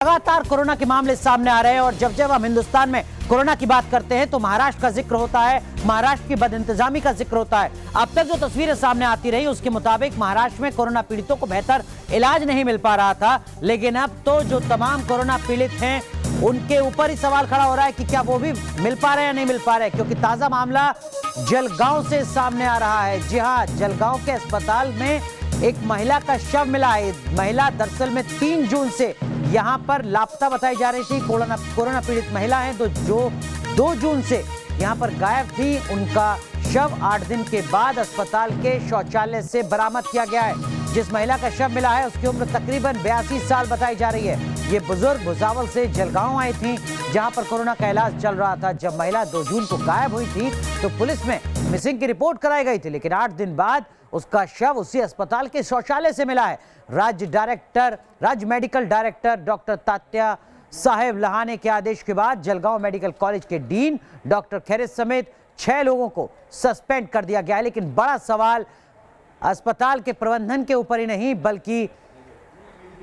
लगातार कोरोना के मामले सामने आ रहे हैं और जब जब हम हिंदुस्तान में कोरोना की बात करते हैं तो महाराष्ट्र का जिक्र होता है, महाराष्ट्र की बदइंतजामी का जिक्र होता है। अब तक जो तस्वीरें सामने आती रही उसके मुताबिक महाराष्ट्र में कोरोना पीड़ितों को बेहतर इलाज नहीं मिल पा रहा था, लेकिन अब तो जो तमाम कोरोना पीड़ित हैं उनके ऊपर ही सवाल खड़ा हो रहा है कि क्या वो भी मिल पा रहे हैं या नहीं मिल पा रहे, क्योंकि ताजा मामला जलगांव से सामने आ रहा है। जी हाँ, जलगांव के अस्पताल में एक महिला का शव मिला है। महिला दरअसल में 3 जून से यहां पर लापता बताई जा रही थी। कोरोना पीड़ित महिला है तो जो 2 जून से यहां पर गायब थी, उनका शव 8 दिन के बाद अस्पताल के शौचालय से बरामद किया गया है। जिस महिला का शव मिला है उसकी उम्र तकरीबन 82 साल बताई जा रही है। ये बुजुर्ग भुसावल से जलगांव आई थी जहां पर कोरोना का इलाज चल रहा था। जब महिला 2 जून को गायब हुई थी तो पुलिस में मिसिंग की रिपोर्ट कराई गई थी, लेकिन 8 दिन बाद उसका शव उसी अस्पताल के शौचालय से मिला है। राज्य मेडिकल डायरेक्टर डॉक्टर तात्या साहेब लहाने के आदेश के बाद जलगांव मेडिकल कॉलेज के डीन डॉक्टर खैरेत समेत 6 लोगों को सस्पेंड कर दिया गया है। लेकिन बड़ा सवाल अस्पताल के प्रबंधन के ऊपर ही नहीं बल्कि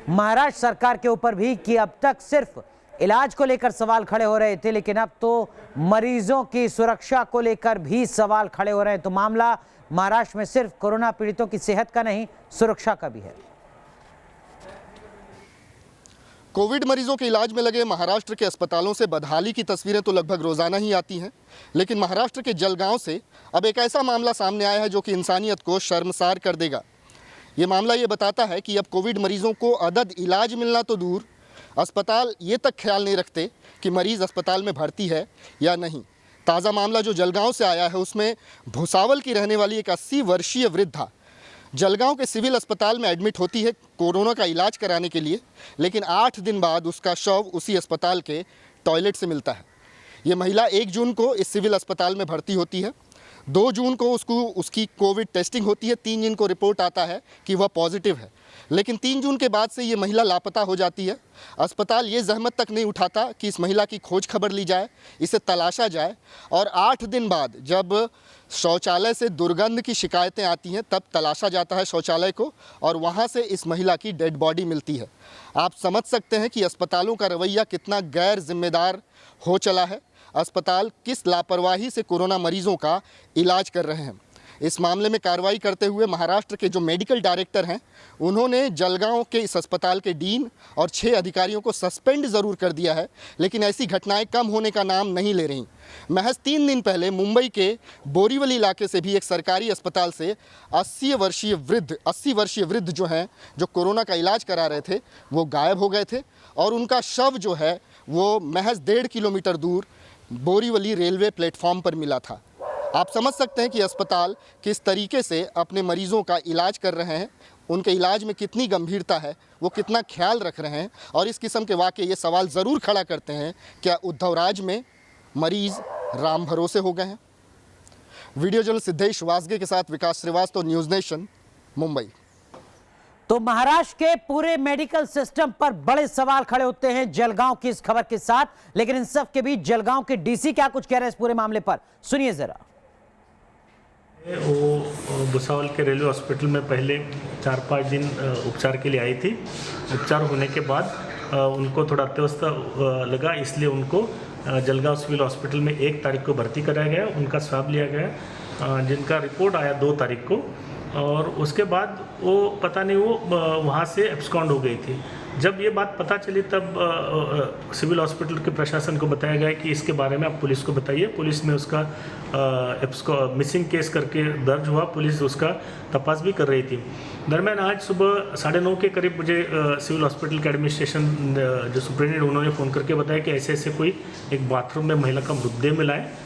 महाराष्ट्र सरकार के ऊपर भी कि अब तक सिर्फ इलाज को लेकर सवाल खड़े हो रहे थे, लेकिन अब तो मरीजों की सुरक्षा को लेकर भी सवाल खड़े हो रहे हैं। तो मामला महाराष्ट्र में सिर्फ कोरोना पीड़ितों की सेहत का नहीं, सुरक्षा का भी है। कोविड मरीजों के इलाज में लगे महाराष्ट्र के अस्पतालों से बदहाली की तस्वीरें तो लगभग रोजाना ही आती हैं, लेकिन महाराष्ट्र के जलगांव से अब एक ऐसा मामला सामने आया है जो कि इंसानियत को शर्मसार कर देगा। ये मामला ये बताता है कि अब कोविड मरीजों को अदद इलाज मिलना तो दूर, अस्पताल ये तक ख्याल नहीं रखते कि मरीज़ अस्पताल में भर्ती है या नहीं। ताज़ा मामला जो जलगांव से आया है उसमें भुसावल की रहने वाली एक 80 वर्षीय वृद्धा जलगांव के सिविल अस्पताल में एडमिट होती है कोरोना का इलाज कराने के लिए, लेकिन 8 दिन बाद उसका शव उसी अस्पताल के टॉयलेट से मिलता है। ये महिला 1 जून को इस सिविल अस्पताल में भर्ती होती है, 2 जून को उसकी कोविड टेस्टिंग होती है, 3 जून को रिपोर्ट आता है कि वह पॉजिटिव है, लेकिन 3 जून के बाद से ये महिला लापता हो जाती है। अस्पताल ये जहमत तक नहीं उठाता कि इस महिला की खोज खबर ली जाए, इसे तलाशा जाए, और 8 दिन बाद जब शौचालय से दुर्गंध की शिकायतें आती हैं तब तलाशा जाता है शौचालय को और वहाँ से इस महिला की डेड बॉडी मिलती है। आप समझ सकते हैं कि अस्पतालों का रवैया कितना गैर जिम्मेदार हो चला है। अस्पताल किस लापरवाही से कोरोना मरीजों का इलाज कर रहे हैं। इस मामले में कार्रवाई करते हुए महाराष्ट्र के जो मेडिकल डायरेक्टर हैं उन्होंने जलगांव के इस अस्पताल के डीन और 6 अधिकारियों को सस्पेंड ज़रूर कर दिया है, लेकिन ऐसी घटनाएं कम होने का नाम नहीं ले रहीं। महज 3 दिन पहले मुंबई के बोरीवली इलाके से भी एक सरकारी अस्पताल से 80 वर्षीय वृद्ध जो हैं, जो कोरोना का इलाज करा रहे थे, वो गायब हो गए थे और उनका शव जो है वो महज 1.5 किलोमीटर दूर बोरीवली रेलवे प्लेटफॉर्म पर मिला था। आप समझ सकते हैं कि अस्पताल किस तरीके से अपने मरीजों का इलाज कर रहे हैं, उनके इलाज में कितनी गंभीरता है, वो कितना ख्याल रख रहे हैं। और इस किस्म के वाक़े ये सवाल ज़रूर खड़ा करते हैं, क्या उद्धव राज में मरीज़ राम भरोसे हो गए हैं। वीडियो जर्नलिस्ट सिद्धेश वासगे के साथ विकास श्रीवास्तव, न्यूज़ नेशन, मुंबई। तो महाराष्ट्र के पूरे मेडिकल सिस्टम पर बड़े सवाल खड़े होते हैं जलगांव की इस खबर के साथ, लेकिन इन सब के बीच जलगांव के डीसी क्या कुछ कह रहे हैं इस पूरे मामले पर, सुनिए जरा। वो भुसावल के रेलवे हॉस्पिटल में पहले 4-5 दिन उपचार के लिए आई थी। उपचार होने के बाद उनको थोड़ा अत्यवस्था लगा, इसलिए उनको जलगांव सिविल हॉस्पिटल में 1 तारीख को भर्ती कराया गया। उनका स्वाब लिया गया, जिनका रिपोर्ट आया 2 तारीख को, और उसके बाद वो पता नहीं वो वहाँ से एब्सकॉन्ड हो गई थी। जब ये बात पता चली तब सिविल हॉस्पिटल के प्रशासन को बताया गया कि इसके बारे में आप पुलिस को बताइए। पुलिस में उसका मिसिंग केस करके दर्ज हुआ, पुलिस उसका तपास भी कर रही थी। दरम्यान आज सुबह 9:30 के करीब मुझे सिविल हॉस्पिटल के एडमिनिस्ट्रेशन जो सुप्रिटेंडेंट उन्होंने फ़ोन करके बताया कि ऐसे ऐसे कोई एक बाथरूम में महिला का मृतदेह मिला है।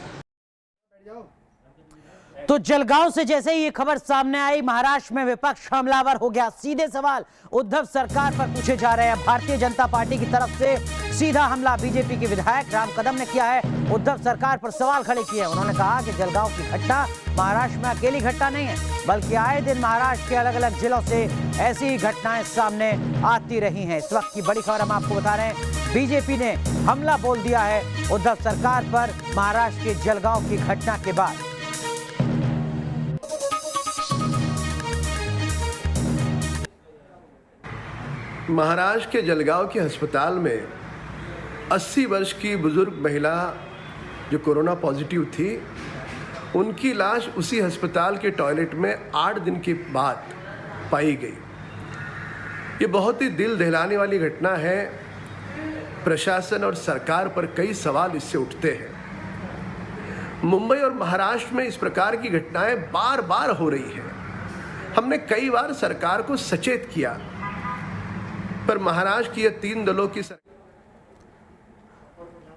तो जलगांव से जैसे ही ये खबर सामने आई महाराष्ट्र में विपक्ष हमलावर हो गया। सीधे सवाल उद्धव सरकार पर पूछे जा रहे हैं। भारतीय जनता पार्टी की तरफ से सीधा हमला बीजेपी के विधायक राम कदम ने किया है, उद्धव सरकार पर सवाल खड़े किए। उन्होंने कहा कि जलगांव की घटना महाराष्ट्र में अकेली घटना नहीं है, बल्कि आए दिन महाराष्ट्र के अलग अलग जिलों से ऐसी ही घटनाएं सामने आती रही हैं। इस वक्त की बड़ी खबर हम आपको बता रहे हैं, बीजेपी ने हमला बोल दिया है उद्धव सरकार पर महाराष्ट्र के जलगांव की घटना के बाद। महाराष्ट्र के जलगांव के अस्पताल में 80 वर्ष की बुजुर्ग महिला जो कोरोना पॉजिटिव थी, उनकी लाश उसी अस्पताल के टॉयलेट में 8 दिन के बाद पाई गई। ये बहुत ही दिल दहलाने वाली घटना है। प्रशासन और सरकार पर कई सवाल इससे उठते हैं। मुंबई और महाराष्ट्र में इस प्रकार की घटनाएं बार बार हो रही हैं। हमने कई बार सरकार को सचेत किया, पर महाराष्ट्र की ये 3 दलों की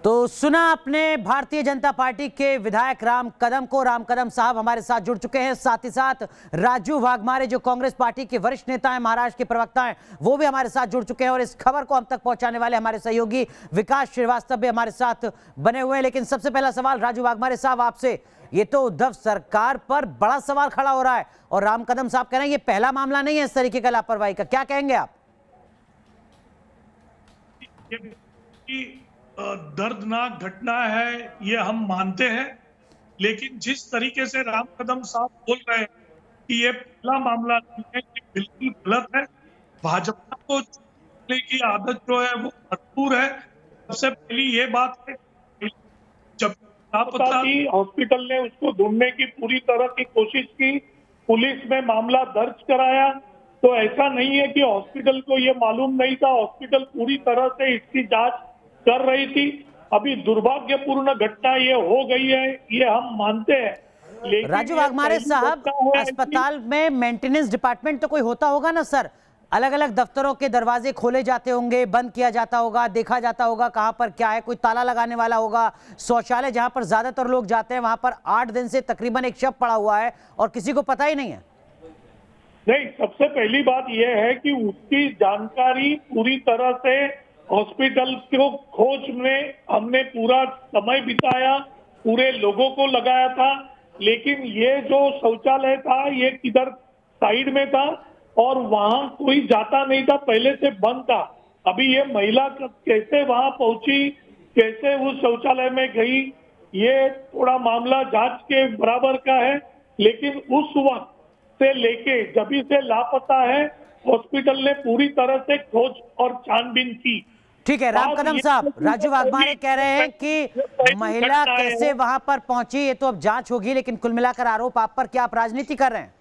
तो सुना अपने भारतीय जनता पार्टी के विधायक राम कदम को। राम कदम साहब हमारे साथ जुड़ चुके हैं, साथ ही साथ राजू वाघमारे जो कांग्रेस पार्टी के वरिष्ठ नेता हैं, महाराष्ट्र के प्रवक्ता हैं, वो भी हमारे साथ जुड़ चुके हैं। और इस खबर को हम तक पहुंचाने वाले हमारे सहयोगी विकास श्रीवास्तव भी हमारे साथ बने हुए हैं। लेकिन सबसे पहला सवाल राजू वाघमारे साहब आपसे, ये तो उद्धव सरकार पर बड़ा सवाल खड़ा हो रहा है और राम कदम साहब कह रहे हैं ये पहला मामला नहीं है इस तरीके का लापरवाही का, क्या कहेंगे आप? दर्दनाक घटना है, ये हम मानते हैं, लेकिन जिस तरीके से राम कदम साहब बोल रहे हैं कि ये पहला मामला नहीं है, ये बिल्कुल गलत है। भाजपा को चुनने की आदत जो है वो भरपूर है। सबसे पहली ये बात है, जब लापता की हॉस्पिटल ने उसको ढूंढने की पूरी तरह की कोशिश की, पुलिस में मामला दर्ज कराया, तो ऐसा नहीं है कि हॉस्पिटल को ये मालूम नहीं था। हॉस्पिटल पूरी तरह से इसकी जांच कर रही थी। अभी दुर्भाग्यपूर्ण घटना ये हो गई है, ये हम मानते हैं। लेकिन राजू वाघमारे साहब, अस्पताल में मेंटेनेंस डिपार्टमेंट तो कोई होता होगा ना सर? अलग अलग दफ्तरों के दरवाजे खोले जाते होंगे, बंद किया जाता होगा, देखा जाता होगा कहां पर क्या है, कोई ताला लगाने वाला होगा। शौचालय जहां पर ज्यादातर लोग जाते हैं वहां पर 8 दिन से तकरीबन एक शव पड़ा हुआ है और किसी को पता ही नहीं है। नहीं, सबसे पहली बात यह है कि उसकी जानकारी पूरी तरह से हॉस्पिटल को खोज में हमने पूरा समय बिताया, पूरे लोगों को लगाया था। लेकिन ये जो शौचालय था ये किधर साइड में था और वहां कोई जाता नहीं था, पहले से बंद था। अभी ये महिला कैसे वहां पहुंची, कैसे उस शौचालय में गई, ये थोड़ा मामला जांच के बराबर का है। लेकिन उस वक्त से लेके जब से लापता है, हॉस्पिटल ने पूरी तरह से खोज और छानबीन की। ठीक है राम कदम साहब, राजू वाघमारे कह रहे हैं कि महिला कैसे वहां पर पहुंची ये तो अब जांच होगी, लेकिन कुल मिलाकर आरोप आप पर, क्या आप राजनीति कर रहे हैं?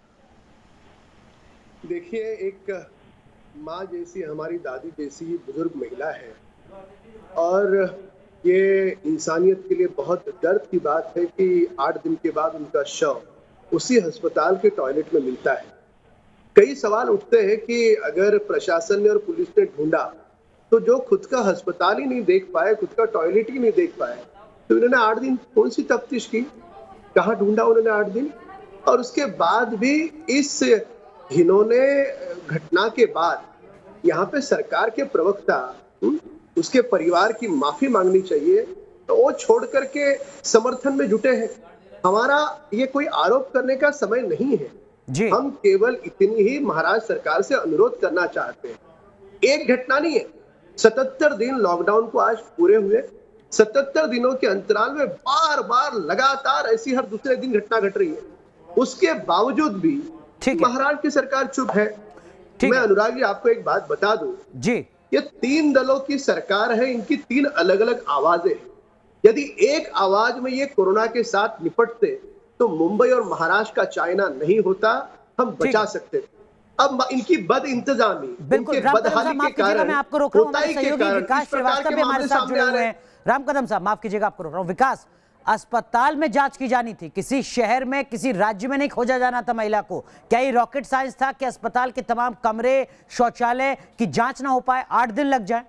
देखिए, एक माँ जैसी, हमारी दादी जैसी बुजुर्ग महिला है और ये इंसानियत के लिए बहुत दर्द की बात है कि 8 दिन के बाद उनका शव उसी अस्पताल के टॉयलेट में मिलता है। कई सवाल उठते हैं कि अगर प्रशासन ने और पुलिस ने ढूंढा तो जो खुद का अस्पताल ही नहीं देख पाए, खुद का टॉयलेट ही नहीं देख पाए, तो इन्होंने 8 दिन कौन सी तफ्तीश की, कहाँ ढूंढा उन्होंने 8 दिन? और उसके बाद भी इस इन्होंने घटना के बाद यहाँ पे सरकार के प्रवक्ता उसके परिवार की माफी मांगनी चाहिए, तो वो छोड़ करके समर्थन में जुटे हैं। हमारा ये कोई आरोप करने का समय नहीं है जी। हम केवल इतनी ही महाराष्ट्र सरकार से अनुरोध करना चाहते हैं। एक घटना नहीं है, 77 दिन लॉकडाउन को आज पूरे हुए। 77 दिनों के अंतराल में बार बार लगातार ऐसी हर दूसरे दिन घटना घट रही है। उसके बावजूद भी महाराष्ट्र की सरकार चुप है। मैं अनुराग जी आपको एक बात बता दूं जी, ये 3 दलों की सरकार है, इनकी 3 अलग अलग आवाजें हैं। यदि एक आवाज में ये कोरोना के साथ निपटते तो मुंबई और महाराष्ट्र का चाइना नहीं होता, हम बचा सकते थे। अब इनकी बद इंतजामी, बिल्कुल बदहाली के कारण, मैं आपको रोक रहा हूं, हमारे सहयोगी विकास श्रीवास्तव भी हमारे साथ जुड़े हुए हैं। राम कदम साहब माफ कीजिएगा, आपको रोक रहा हूं। विकास, अस्पताल में जांच की जानी थी, किसी शहर में, किसी राज्य में नहीं खोजा जाना था महिला को। क्या ये रॉकेट साइंस था कि अस्पताल के तमाम कमरे, शौचालय की जांच ना हो पाए, 8 दिन लग जाए?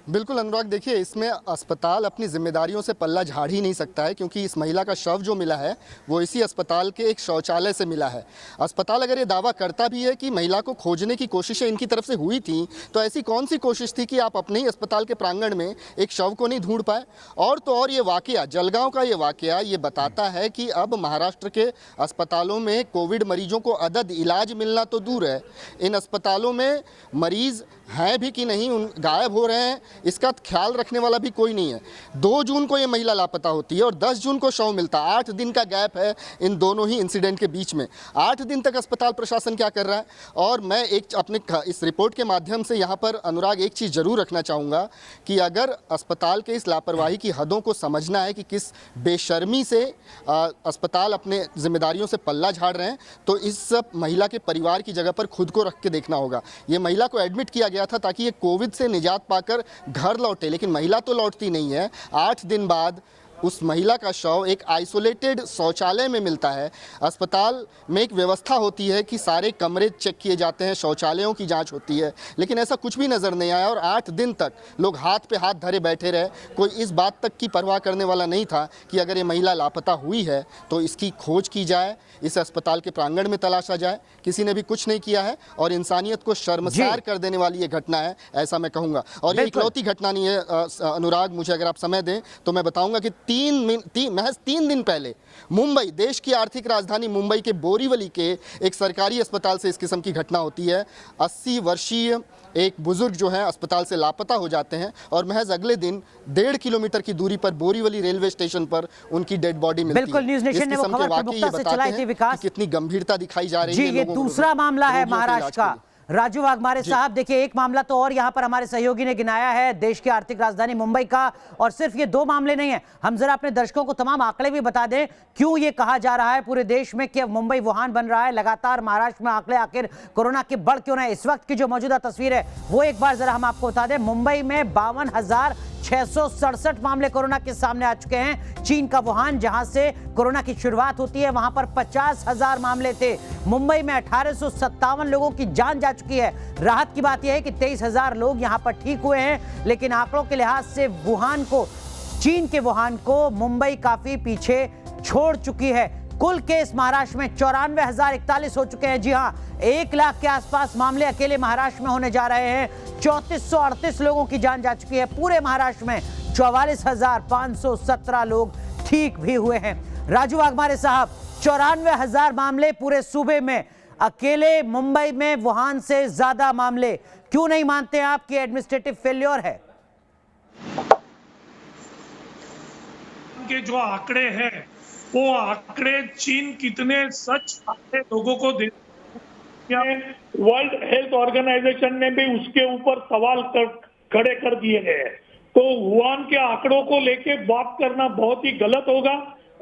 बिल्कुल अनुराग, देखिए इसमें अस्पताल अपनी जिम्मेदारियों से पल्ला झाड़ ही नहीं सकता है, क्योंकि इस महिला का शव जो मिला है वो इसी अस्पताल के एक शौचालय से मिला है। अस्पताल अगर ये दावा करता भी है कि महिला को खोजने की कोशिशें इनकी तरफ से हुई थी, तो ऐसी कौन सी कोशिश थी कि आप अपने ही अस्पताल के प्रांगण में एक शव को नहीं ढूंढ पाए? और तो और ये वाकया, जलगांव का ये वाकया, ये बताता है कि अब महाराष्ट्र के अस्पतालों में कोविड मरीजों को अदद इलाज मिलना तो दूर है, इन अस्पतालों में मरीज़ हैं भी कि नहीं, गायब हो रहे हैं, इसका ख्याल रखने वाला भी कोई नहीं है। 2 जून को ये महिला लापता होती है और 10 जून को शव मिलता है। 8 दिन का गैप है इन दोनों ही इंसिडेंट के बीच में। 8 दिन तक अस्पताल प्रशासन क्या कर रहा है? और मैं एक अपने इस रिपोर्ट के माध्यम से यहाँ पर अनुराग एक चीज़ ज़रूर रखना चाहूँगा कि अगर अस्पताल के इस लापरवाही की हदों को समझना है कि किस बेशर्मी से अस्पताल अपने जिम्मेदारियों से पल्ला झाड़ रहे हैं, तो इस महिला के परिवार की जगह पर खुद को रख के देखना होगा। ये महिला को एडमिट किया गया था ताकि ये कोविड से निजात पाकर घर लौटे, लेकिन महिला तो लौटती नहीं है। 8 दिन बाद उस महिला का शव एक आइसोलेटेड शौचालय में मिलता है। अस्पताल में एक व्यवस्था होती है कि सारे कमरे चेक किए जाते हैं, शौचालयों की जांच होती है, लेकिन ऐसा कुछ भी नज़र नहीं आया और 8 दिन तक लोग हाथ पे हाथ धरे बैठे रहे। कोई इस बात तक की परवाह करने वाला नहीं था कि अगर ये महिला लापता हुई है तो इसकी खोज की जाए, इस अस्पताल के प्रांगण में तलाशा जाए। किसी ने भी कुछ नहीं किया है और इंसानियत को शर्मसार कर देने वाली ये घटना है, ऐसा मैं कहूँगा। और ये इकलौती घटना नहीं है अनुराग, मुझे अगर आप समय दें तो मैं बताऊँगा कि महज 3 दिन पहले मुंबई, देश की आर्थिक राजधानी मुंबई के बोरीवली के एक सरकारी अस्पताल से इस किस्म की घटना होती है। 80 वर्षीय एक बुजुर्ग जो है अस्पताल से लापता हो जाते हैं और महज अगले दिन 1.5 किलोमीटर की दूरी पर बोरीवली रेलवे स्टेशन पर उनकी डेड बॉडी मिलती है। बिल्कुल, न्यूज़ नेशन ने वो खबर प्रमुखता से चलाई थी विकास। कितनी गंभीरता दिखाई जा रही है। जी, ये दूसरा मामला है महाराष्ट्र का। राजू वाघमारे साहब, देखिए एक मामला तो और यहाँ पर हमारे सहयोगी ने गिनाया है देश की आर्थिक राजधानी मुंबई का, और सिर्फ ये 2 मामले नहीं है। हम जरा अपने दर्शकों को तमाम आंकड़े भी बता दें क्यों ये कहा जा रहा है पूरे देश में कि अब मुंबई वुहान बन रहा है। लगातार महाराष्ट्र में आंकड़े आखिर कोरोना के बढ़ क्यों रहे हैं? इस वक्त की जो मौजूदा तस्वीर है वो एक बार जरा हम आपको बता दें। मुंबई में 52,667 मामले कोरोना के सामने आ चुके हैं। चीन का वुहान, जहां से कोरोना की शुरुआत होती है, वहां पर 50,000 मामले थे। मुंबई में 1857 लोगों की जान जा चुकी है। राहत की बात यह है कि 23,000 लोग यहां पर ठीक हुए हैं, लेकिन आंकड़ों के लिहाज से वुहान को, चीन के वुहान को मुंबई काफी पीछे छोड़ चुकी है। कुल केस महाराष्ट्र में 94,041 हो चुके हैं। जी हां, 1 लाख के आसपास मामले अकेले महाराष्ट्र में होने जा रहे हैं। 3438 लोगों की जान जा चुकी है पूरे महाराष्ट्र में। 44,517 लोग ठीक भी हुए हैं। राजू वाघमारे साहब, 94,000 मामले पूरे सूबे में, अकेले मुंबई में वुहान से ज्यादा मामले, क्यों नहीं मानते आप कि एडमिनिस्ट्रेटिव फेल्योर है? के जो आंकड़े हैं वो आंकड़े चीन कितने सच आंकड़े लोगों को दे, वर्ल्ड हेल्थ ऑर्गेनाइजेशन ने भी उसके ऊपर सवाल खड़े कर दिए हैं। तो वुहान के आंकड़ों को लेके बात करना बहुत ही गलत होगा।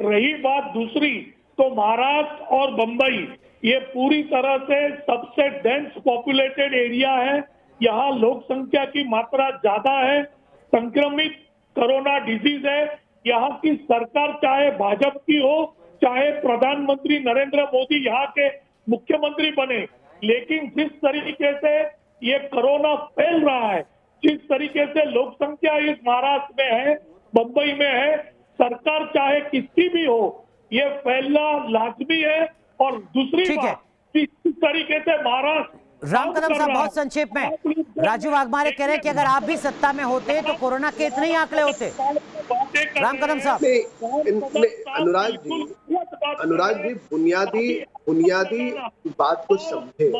रही बात दूसरी, तो महाराष्ट्र और मुंबई ये पूरी तरह से सबसे डेंस पॉपुलेटेड एरिया है। यहाँ लोक संख्या की मात्रा ज्यादा है, संक्रमित कोरोना डिजीज है। यहाँ की सरकार चाहे भाजपा की हो, चाहे प्रधानमंत्री नरेंद्र मोदी यहाँ के मुख्यमंत्री बने, लेकिन जिस तरीके से ये कोरोना फैल रहा है, जिस तरीके से लोक संख्या इस महाराष्ट्र में है, मुंबई में है, सरकार चाहे किसकी भी हो, ये फैलना लाजमी है। और दूसरी बात, इस तरीके से महाराष्ट्र, राम कदम साहब बहुत संक्षेप में, राजू वाघमारे कह रहे हैं कि अगर आप भी सत्ता में होते तो कोरोना के इतने ही आंकड़े होते। राम कदम साहब, अनुराग जी बुनियादी बात को समझे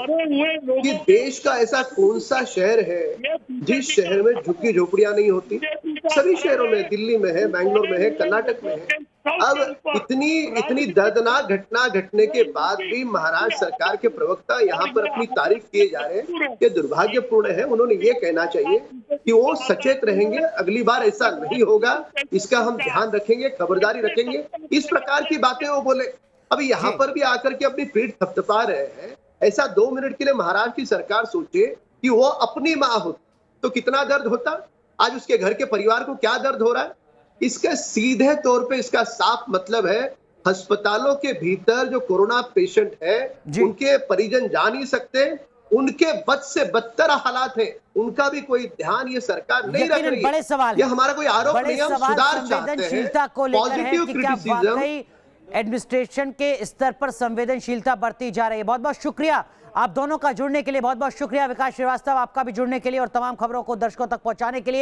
कि देश का ऐसा कौन सा शहर है जिस शहर में झुग्गी झोपड़ियां नहीं होती? सभी शहरों में, दिल्ली में है, बैंगलोर में है, कर्नाटक में है। अब इतनी दर्दनाक घटना घटने के बाद भी महाराष्ट्र सरकार के प्रवक्ता यहाँ पर अपनी तारीफ किए जा रहे हैं, ये दुर्भाग्यपूर्ण है। उन्होंने ये कहना चाहिए कि वो सचेत रहेंगे, अगली बार ऐसा नहीं होगा, इसका हम ध्यान रखेंगे, खबरदारी रखेंगे, इस प्रकार की बातें वो बोले। अभी यहाँ पर भी आकर के अपनी पीठ थपथपा रहे हैं। ऐसा 2 मिनट के लिए महाराष्ट्र की सरकार सोचे कि वो अपनी माँ होती तो कितना दर्द होता, आज उसके घर के परिवार को क्या दर्द हो रहा है। इसके सीधे तौर पे इसका साफ मतलब है, अस्पतालों के भीतर जो कोरोना पेशेंट है उनके परिजन जा नहीं सकते, उनके बद से बदतर हालात है, उनका भी कोई ध्यान ये सरकार नहीं रख रही है। बड़े सवाल, ये हमारा कोई आरोप नहीं, हम सुधार चाहते हैं। को लेकर है कि क्या वाकई एडमिनिस्ट्रेशन के स्तर पर संवेदनशीलता बढ़ती जा रही है। बहुत बहुत शुक्रिया आप दोनों का जुड़ने के लिए, बहुत बहुत शुक्रिया विकास श्रीवास्तव आपका भी जुड़ने के लिए और तमाम खबरों को दर्शकों तक पहुंचाने के लिए।